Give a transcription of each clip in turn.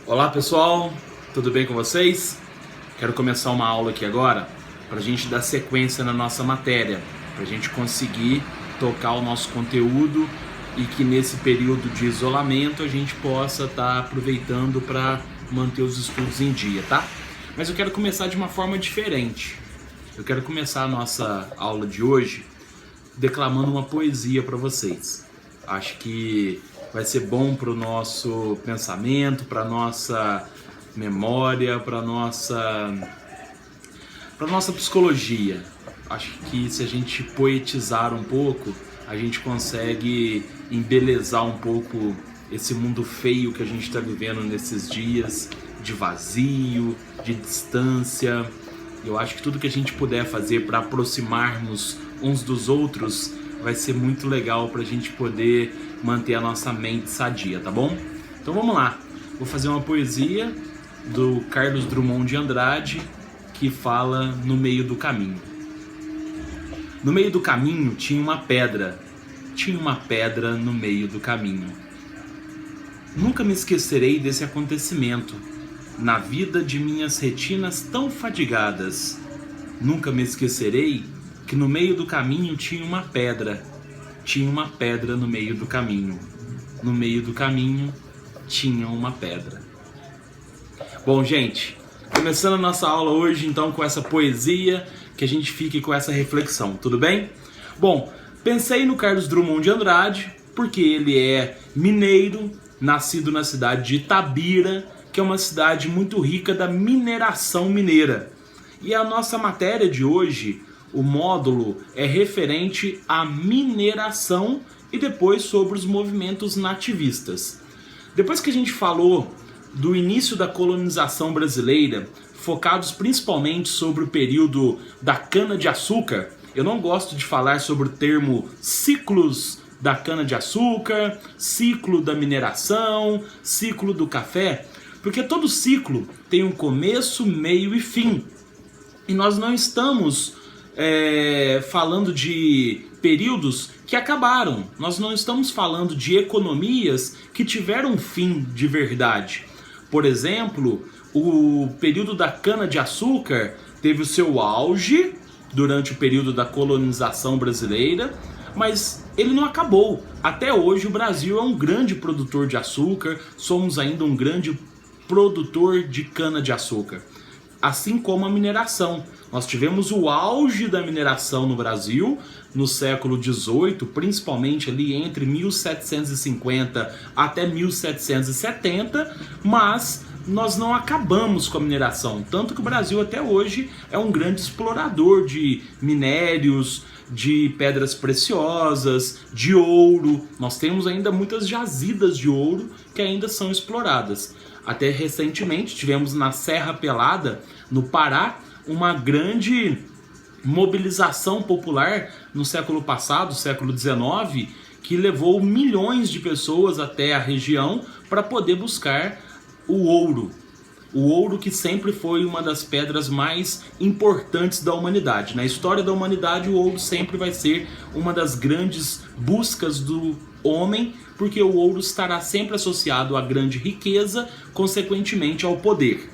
Olá pessoal, tudo bem com vocês? Quero começar uma aula aqui agora para a gente dar sequência na nossa matéria, para a gente conseguir tocar o nosso conteúdo e que nesse período de isolamento a gente possa estar aproveitando para manter os estudos em dia, tá? Mas eu quero começar de uma forma diferente. Eu quero começar a nossa aula de hoje declamando uma poesia para vocês. Acho que vai ser bom para o nosso pensamento, para a nossa memória, para a nossa psicologia. Acho que se a gente poetizar um pouco, a gente consegue embelezar um pouco esse mundo feio que a gente está vivendo nesses dias, de vazio, de distância. Eu acho que tudo que a gente puder fazer para aproximarmos uns dos outros vai ser muito legal para a gente poder manter a nossa mente sadia, tá bom? Então vamos lá. Vou fazer uma poesia do Carlos Drummond de Andrade que fala No Meio do Caminho. No meio do caminho tinha uma pedra no meio do caminho. Nunca me esquecerei desse acontecimento na vida de minhas retinas tão fadigadas. Nunca me esquecerei que no meio do caminho tinha uma pedra no meio do caminho. No meio do caminho tinha uma pedra. Bom, gente, começando a nossa aula hoje então com essa poesia, que a gente fique com essa reflexão, tudo bem? Bom, pensei no Carlos Drummond de Andrade porque ele é mineiro, nascido na cidade de Itabira, que é uma cidade muito rica da mineração mineira. E a nossa matéria de hoje, o módulo, é referente à mineração e depois sobre os movimentos nativistas. Depois que a gente falou do início da colonização brasileira, focados principalmente sobre o período da cana-de-açúcar, eu não gosto de falar sobre o termo ciclos da cana-de-açúcar, ciclo da mineração, ciclo do café, porque todo ciclo tem um começo, meio e fim. E nós não estamos falando de períodos que acabaram. Nós não estamos falando de economias que tiveram fim de verdade. Por exemplo, o período da cana-de-açúcar teve o seu auge durante o período da colonização brasileira, mas ele não acabou. Até hoje o Brasil é um grande produtor de açúcar, somos ainda um grande produtor de cana-de-açúcar, assim como a mineração. Nós tivemos o auge da mineração no Brasil no século XVIII, principalmente ali entre 1750 até 1770, mas nós não acabamos com a mineração, tanto que o Brasil até hoje é um grande explorador de minérios, de pedras preciosas, de ouro. Nós temos ainda muitas jazidas de ouro que ainda são exploradas. Até recentemente tivemos na Serra Pelada, no Pará, uma grande mobilização popular no século passado, século XIX, que levou milhões de pessoas até a região para poder buscar o ouro. O ouro que sempre foi uma das pedras mais importantes da humanidade. Na história da humanidade, o ouro sempre vai ser uma das grandes buscas do homem, porque o ouro estará sempre associado à grande riqueza, consequentemente ao poder.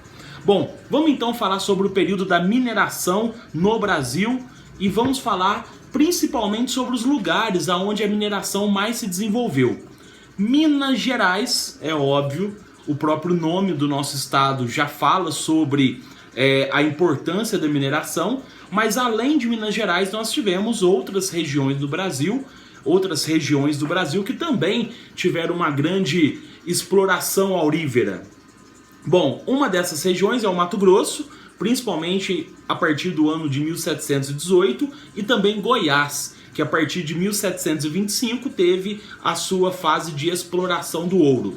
Bom, vamos então falar sobre o período da mineração no Brasil e vamos falar principalmente sobre os lugares onde a mineração mais se desenvolveu. Minas Gerais, é óbvio, o próprio nome do nosso estado já fala sobre a importância da mineração, mas além de Minas Gerais nós tivemos outras regiões do Brasil que também tiveram uma grande exploração aurífera. Bom, uma dessas regiões é o Mato Grosso, principalmente a partir do ano de 1718, e também Goiás, que a partir de 1725 teve a sua fase de exploração do ouro.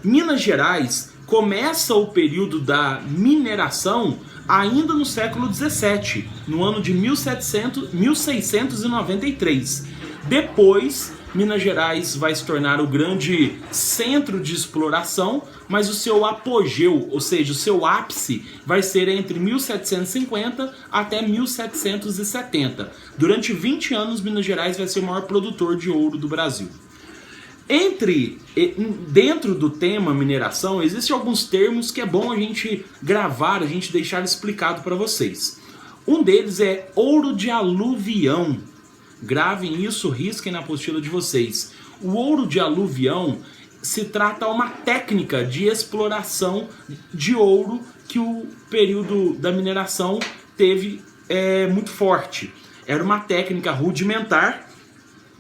Minas Gerais começa o período da mineração ainda no século XVII, no ano de 1693. Depois, Minas Gerais vai se tornar o grande centro de exploração, mas o seu apogeu, ou seja, o seu ápice, vai ser entre 1750 até 1770. Durante 20 anos, Minas Gerais vai ser o maior produtor de ouro do Brasil. Dentro do tema mineração, existem alguns termos que é bom a gente gravar, a gente deixar explicado para vocês. Um deles é ouro de aluvião. Gravem isso, risquem na apostila de vocês. O ouro de aluvião se trata de uma técnica de exploração de ouro que o período da mineração teve muito forte. Era uma técnica rudimentar,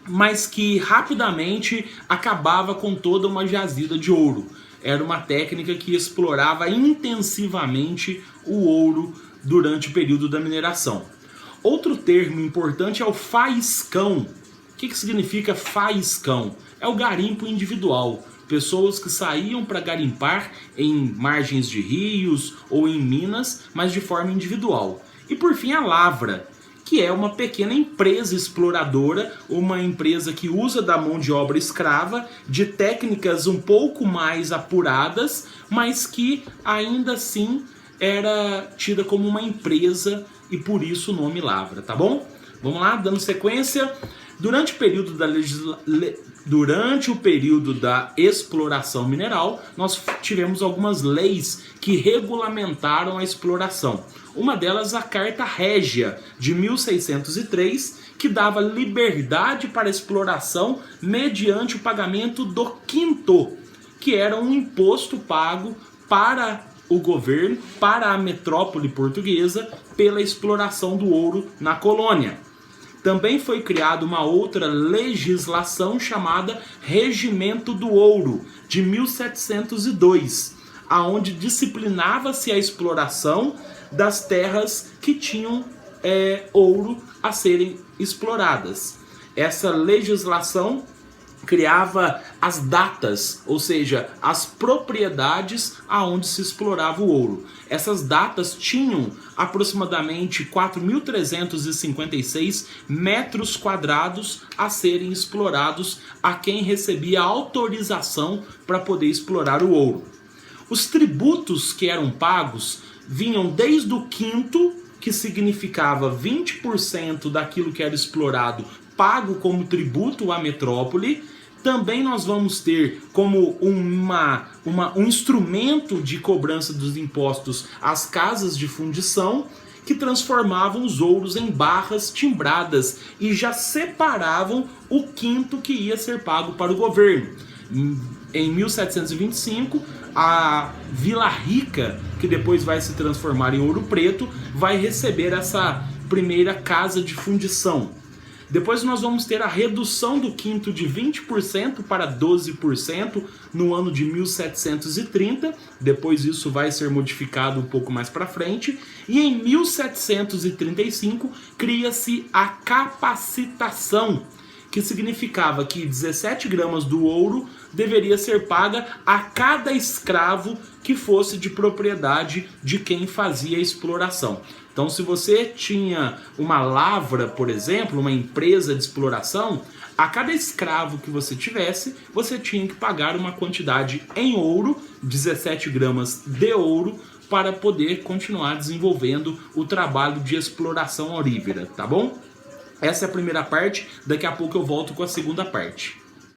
mas que rapidamente acabava com toda uma jazida de ouro. Era uma técnica que explorava intensivamente o ouro durante o período da mineração. Outro termo importante é o faiscão. O que significa faiscão? É o garimpo individual. Pessoas que saíam para garimpar em margens de rios ou em minas, mas de forma individual. E por fim a lavra, que é uma pequena empresa exploradora, uma empresa que usa da mão de obra escrava, de técnicas um pouco mais apuradas, mas que ainda assim era tida como uma empresa e por isso o nome lavra, tá bom? Vamos lá, dando sequência. Durante o período da exploração mineral, nós tivemos algumas leis que regulamentaram a exploração. Uma delas, a Carta Régia, de 1603, que dava liberdade para a exploração mediante o pagamento do quinto, que era um imposto pago para o governo, para a metrópole portuguesa, pela exploração do ouro na colônia. Também foi criada uma outra legislação chamada Regimento do Ouro, de 1702, aonde disciplinava-se a exploração das terras que tinham ouro a serem exploradas. Essa legislação criava as datas, ou seja, as propriedades aonde se explorava o ouro. Essas datas tinham aproximadamente 4.356 metros quadrados a serem explorados a quem recebia autorização para poder explorar o ouro. Os tributos que eram pagos vinham desde o quinto, que significava 20% daquilo que era explorado pago como tributo à metrópole. Também nós vamos ter como um instrumento de cobrança dos impostos as casas de fundição, que transformavam os ouros em barras timbradas e já separavam o quinto que ia ser pago para o governo. Em 1725, a Vila Rica, que depois vai se transformar em Ouro Preto, vai receber essa primeira casa de fundição. Depois nós vamos ter a redução do quinto de 20% para 12% no ano de 1730. Depois isso vai ser modificado um pouco mais para frente. E em 1735 cria-se a capacitação, que significava que 17 gramas do ouro deveria ser paga a cada escravo que fosse de propriedade de quem fazia a exploração. Então, se você tinha uma lavra, por exemplo, uma empresa de exploração, a cada escravo que você tivesse, você tinha que pagar uma quantidade em ouro, 17 gramas de ouro, para poder continuar desenvolvendo o trabalho de exploração aurífera, tá bom? Essa é a primeira parte, daqui a pouco eu volto com a segunda parte.